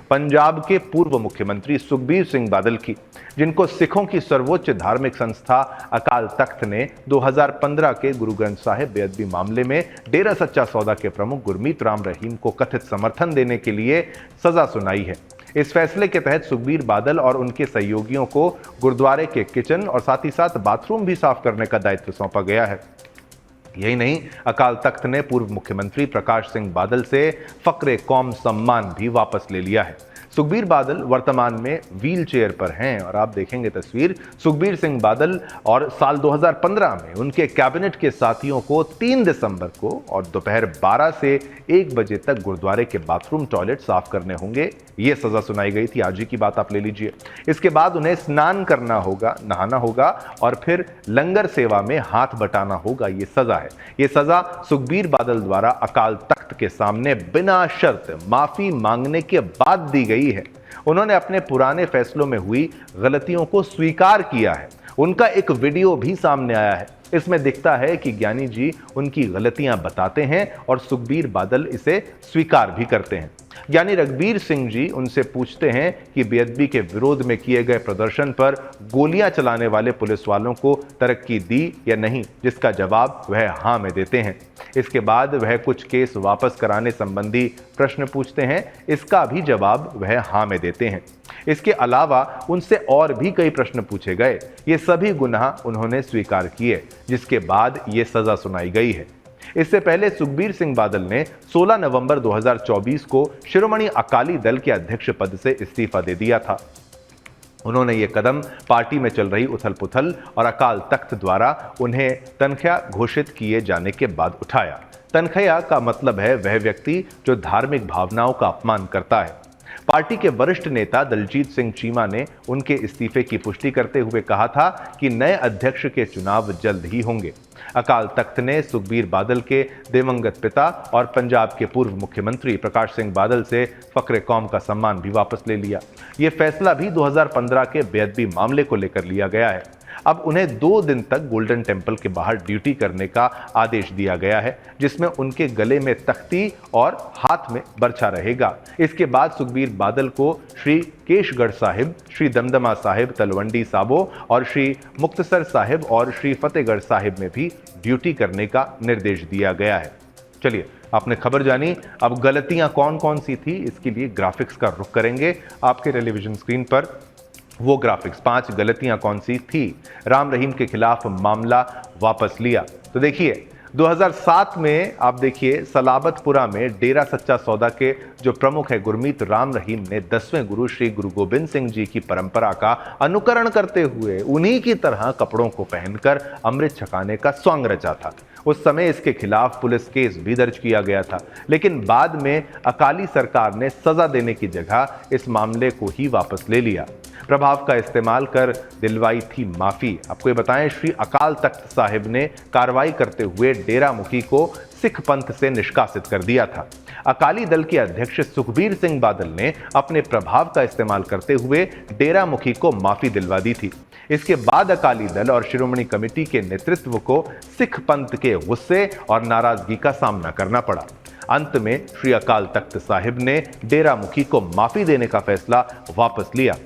पंजाब के पूर्व मुख्यमंत्री सुखबीर सिंह बादल की, जिनको सिखों की सर्वोच्च धार्मिक संस्था अकाल तख्त ने 2015 के गुरु ग्रंथ साहिब बेअदबी मामले में डेरा सच्चा सौदा के प्रमुख गुरमीत राम रहीम को कथित समर्थन देने के लिए सजा सुनाई है। इस फैसले के तहत सुखबीर बादल और उनके सहयोगियों को गुरुद्वारे के किचन और साथ ही साथ बाथरूम भी साफ करने का दायित्व सौंपा गया है। यही नहीं, अकाल तख्त ने पूर्व मुख्यमंत्री प्रकाश सिंह बादल से फक्रे कौम सम्मान भी वापस ले लिया है। सुखबीर बादल वर्तमान में व्हील चेयर पर हैं और आप देखेंगे तस्वीर, सुखबीर सिंह बादल और साल 2015 में उनके कैबिनेट के साथियों को 3 दिसंबर को और दोपहर 12 से 1 बजे तक गुरुद्वारे के बाथरूम टॉयलेट साफ करने होंगे। ये सजा सुनाई गई थी। आज ही की बात आप ले लीजिए। इसके बाद उन्हें स्नान करना होगा, नहाना होगा और फिर लंगर सेवा में हाथ बटाना होगा। ये सजा है। ये सजा सुखबीर बादल द्वारा अकाल तख्त के सामने बिना शर्त माफी मांगने के बाद दी गई है। उन्होंने अपने पुराने फैसलों में हुई गलतियों को स्वीकार किया है। उनका एक वीडियो भी सामने आया है। इसमें दिखता है कि ज्ञानी जी उनकी गलतियां बताते हैं और सुखबीर बादल इसे स्वीकार भी करते हैं। ज्ञानी रघबीर सिंह जी उनसे पूछते हैं कि बेअदबी के विरोध में किए गए प्रदर्शन पर गोलियां चलाने वाले पुलिस वालों को तरक्की दी या नहीं, जिसका जवाब वह हाँ में देते हैं। इसके बाद वह कुछ केस वापस कराने संबंधी प्रश्न पूछते हैं। इसका भी जवाब वह हाँ में देते हैं। इसके अलावा उनसे और भी कई प्रश्न पूछे गए। ये सभी गुनाह उन्होंने स्वीकार किए, जिसके बाद ये सजा सुनाई गई है। इससे पहले सुखबीर सिंह बादल ने 16 नवंबर 2024 को शिरोमणि अकाली दल के अध्यक्ष पद से इस्तीफा दे दिया था। उन्होंने ये कदम पार्टी में चल रही उथल पुथल और अकाल तख्त द्वारा उन्हें तनख्वाह घोषित किए जाने के बाद उठाया। तनख्वाह का मतलब है वह व्यक्ति जो धार्मिक भावनाओं का अपमान करता है। पार्टी के वरिष्ठ नेता दलजीत सिंह चीमा ने उनके इस्तीफे की पुष्टि करते हुए कहा था कि नए अध्यक्ष के चुनाव जल्द ही होंगे। अकाल तख्त ने सुखबीर बादल के दिवंगत पिता और पंजाब के पूर्व मुख्यमंत्री प्रकाश सिंह बादल से फक्रे कौम का सम्मान भी वापस ले लिया। यह फैसला भी 2015 के बेअदबी मामले को लेकर लिया गया है। अब उन्हें 2 दिन तक गोल्डन टेम्पल के बाहर ड्यूटी करने का आदेश दिया गया है, जिसमें उनके गले में तख्ती और हाथ में बर्छा रहेगा। इसके बाद सुखबीर बादल को श्री केशगढ़ साहिब, श्री दमदमा साहिब, तलवंडी साबो और श्री मुक्तसर साहिब और श्री फतेहगढ़ साहिब में भी ड्यूटी करने का निर्देश दिया गया है। चलिए, आपने खबर जानी। अब गलतियां कौन कौन सी थी, इसके लिए ग्राफिक्स का रुख करेंगे। आपके टेलीविजन स्क्रीन पर वो ग्राफिक्स, 5 गलतियां कौन सी थी। राम रहीम के खिलाफ मामला वापस लिया। तो देखिए, 2007 में आप देखिए सलाबतपुरा में डेरा सच्चा सौदा के जो प्रमुख है गुरमीत राम रहीम ने 10वें गुरु श्री गुरु गोबिंद सिंह जी की परंपरा का अनुकरण करते हुए उन्हीं की तरह कपड़ों को पहनकर अमृत छकाने का सॉन्ग रचा था। उस समय इसके खिलाफ पुलिस केस भी दर्ज किया गया था, लेकिन बाद में अकाली सरकार ने सजा देने की जगह इस मामले को ही वापस ले लिया। प्रभाव का इस्तेमाल कर दिलवाई थी माफी। आपको ये बताएं, श्री अकाल तख्त साहिब ने कार्रवाई करते हुए डेरा मुखी को सिख पंथ से निष्कासित कर दिया था। अकाली दल के अध्यक्ष सुखबीर सिंह बादल ने अपने प्रभाव का इस्तेमाल करते हुए डेरा मुखी को माफी दिलवा दी थी। इसके बाद अकाली दल और शिरोमणि कमेटी के नेतृत्व को सिख पंथ के गुस्से और नाराजगी का सामना करना पड़ा। अंत में श्री अकाल तख्त साहिब ने डेरा मुखी को माफी देने का फैसला वापस लिया।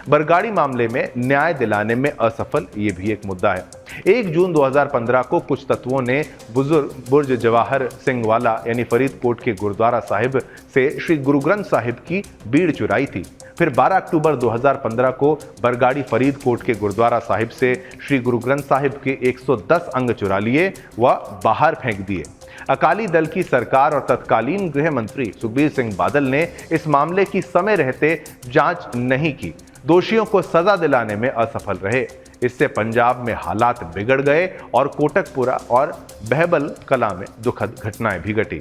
बरगाड़ी मामले में न्याय दिलाने में असफल, ये भी एक मुद्दा है। 1 जून 2015 को कुछ तत्वों ने बुर्ज जवाहर सिंह वाला यानी फरीदकोट के गुरुद्वारा साहिब से श्री गुरु ग्रंथ साहिब की बीड़ चुराई थी। फिर 12 अक्टूबर 2015 को बरगाड़ी फरीदकोट के गुरुद्वारा साहिब से श्री गुरु ग्रंथ साहिब के 110 अंग चुरा लिए व बाहर फेंक दिए। अकाली दल की सरकार और तत्कालीन गृह मंत्री सुखबीर सिंह बादल ने इस मामले की समय रहते जांच नहीं की, दोषियों को सजा दिलाने में असफल रहे। इससे पंजाब में हालात बिगड़ गए और कोटकपुरा और बहबल कला में दुखद घटनाएं भी घटी।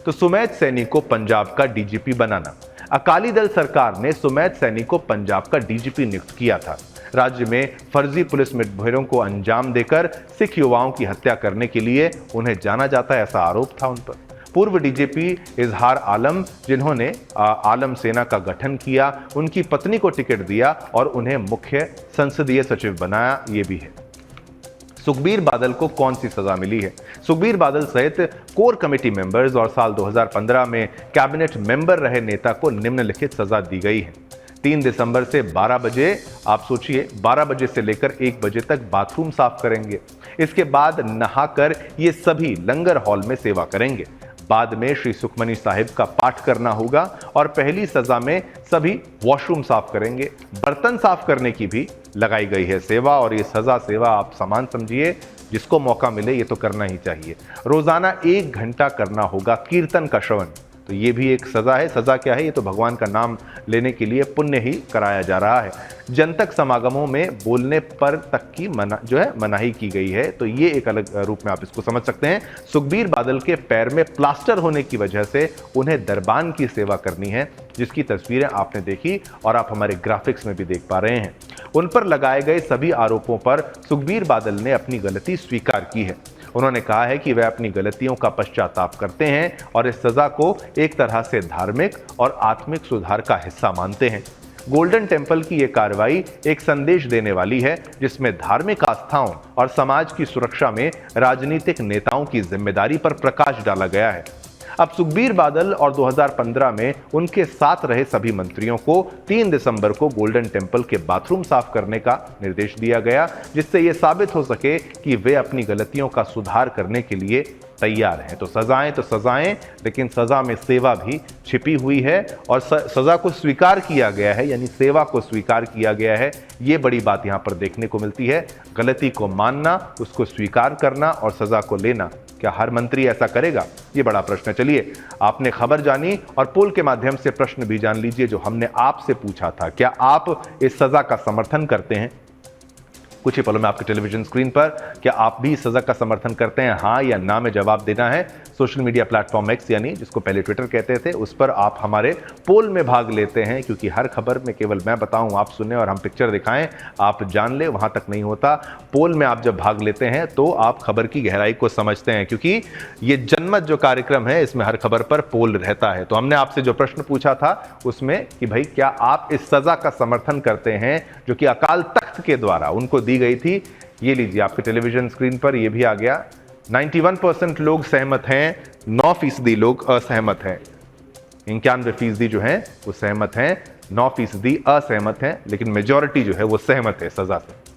तो सुमैत सैनी को पंजाब का डीजीपी बनाना। अकाली दल सरकार ने सुमैत सैनी को पंजाब का डीजीपी नियुक्त किया था। राज्य में फर्जी पुलिस मुठभेड़ों को अंजाम देकर सिख युवाओं की हत्या करने के लिए उन्हें जाना जाता है, ऐसा आरोप था उन पर। पूर्व डीजीपी इजहार आलम, जिन्होंने आलम सेना का गठन किया, उनकी पत्नी को टिकट दिया और उन्हें मुख्य संसदीय सचिव बनाया, ये भी है। सुखबीर बादल को कौन सी सजा मिली है? सुखबीर बादल सहित कोर कमेटी मेंबर्स और साल 2015 में कैबिनेट मेंबर रहे नेता को निम्नलिखित सजा दी गई है। 3 दिसंबर से 12 बजे, आप सोचिए 12 बजे से लेकर 1 बजे तक बाथरूम साफ करेंगे। इसके बाद नहाकर ये सभी लंगर हॉल में सेवा करेंगे। बाद में श्री सुखमनी साहिब का पाठ करना होगा और पहली सजा में सभी वॉशरूम साफ करेंगे। बर्तन साफ करने की भी लगाई गई है सेवा, और ये सजा सेवा आप समान समझिए, जिसको मौका मिले ये तो करना ही चाहिए। रोजाना 1 घंटा करना होगा कीर्तन का श्रवण, तो ये भी एक सजा है। सजा क्या है? ये तो भगवान का नाम लेने के लिए पुण्य ही कराया जा रहा है। जनतक समागमों में बोलने पर तक की मनाही की गई है, तो ये एक अलग रूप में आप इसको समझ सकते हैं। सुखबीर बादल के पैर में प्लास्टर होने की वजह से उन्हें दरबान की सेवा करनी है, जिसकी तस्वीरें आपने देखी और आप हमारे ग्राफिक्स में भी देख पा रहे हैं। उन पर लगाए गए सभी आरोपों पर सुखबीर बादल ने अपनी गलती स्वीकार की है। उन्होंने कहा है कि वे अपनी गलतियों का पश्चाताप करते हैं और इस सजा को एक तरह से धार्मिक और आत्मिक सुधार का हिस्सा मानते हैं। गोल्डन टेम्पल की यह कार्रवाई एक संदेश देने वाली है, जिसमें धार्मिक आस्थाओं और समाज की सुरक्षा में राजनीतिक नेताओं की जिम्मेदारी पर प्रकाश डाला गया है। अब सुखबीर बादल और 2015 में उनके साथ रहे सभी मंत्रियों को 3 दिसंबर को गोल्डन टेम्पल के बाथरूम साफ करने का निर्देश दिया गया, जिससे यह साबित हो सके कि वे अपनी गलतियों का सुधार करने के लिए तैयार हैं। तो सजाएं, लेकिन सजा में सेवा भी छिपी हुई है और सजा को स्वीकार किया गया है, यानी सेवा को स्वीकार किया गया है। ये बड़ी बात यहां पर देखने को मिलती है। गलती को मानना, उसको स्वीकार करना और सजा को लेना। क्या हर मंत्री ऐसा करेगा? ये बड़ा प्रश्न है। चलिए, आपने खबर जानी और पोल के माध्यम से प्रश्न भी जान लीजिए जो हमने आपसे पूछा था। क्या आप इस सजा का समर्थन करते हैं? कुछ ही पलों में आपके टेलीविजन स्क्रीन पर क्या आप भी इस सजा का समर्थन करते हैं? हाँ या ना में जवाब देना है। सोशल मीडिया प्लेटफॉर्म एक्स, यानी जिसको पहले ट्विटर कहते थे, उस पर आप हमारे पोल में भाग लेते हैं, क्योंकि हर खबर में केवल मैं बताऊं, आप सुने और हम पिक्चर दिखाएं, आप जान ले, वहां तक नहीं होता। पोल में आप जब भाग लेते हैं तो आप खबर की गहराई को समझते हैं, क्योंकि ये जनमत जो कार्यक्रम है इसमें हर खबर पर पोल रहता है। तो हमने आपसे जो प्रश्न पूछा था उसमें कि भाई क्या आप इस सजा का समर्थन करते हैं जो कि अकाल तख्त के द्वारा उनको दी गई थी? ये लीजिए, आपके टेलीविजन स्क्रीन पर ये भी आ गया। 91% लोग सहमत हैं, 9% लोग असहमत हैं। 91% जो हैं वो सहमत हैं, 9% असहमत हैं, लेकिन मेजॉरिटी जो है वो सहमत है सजा से।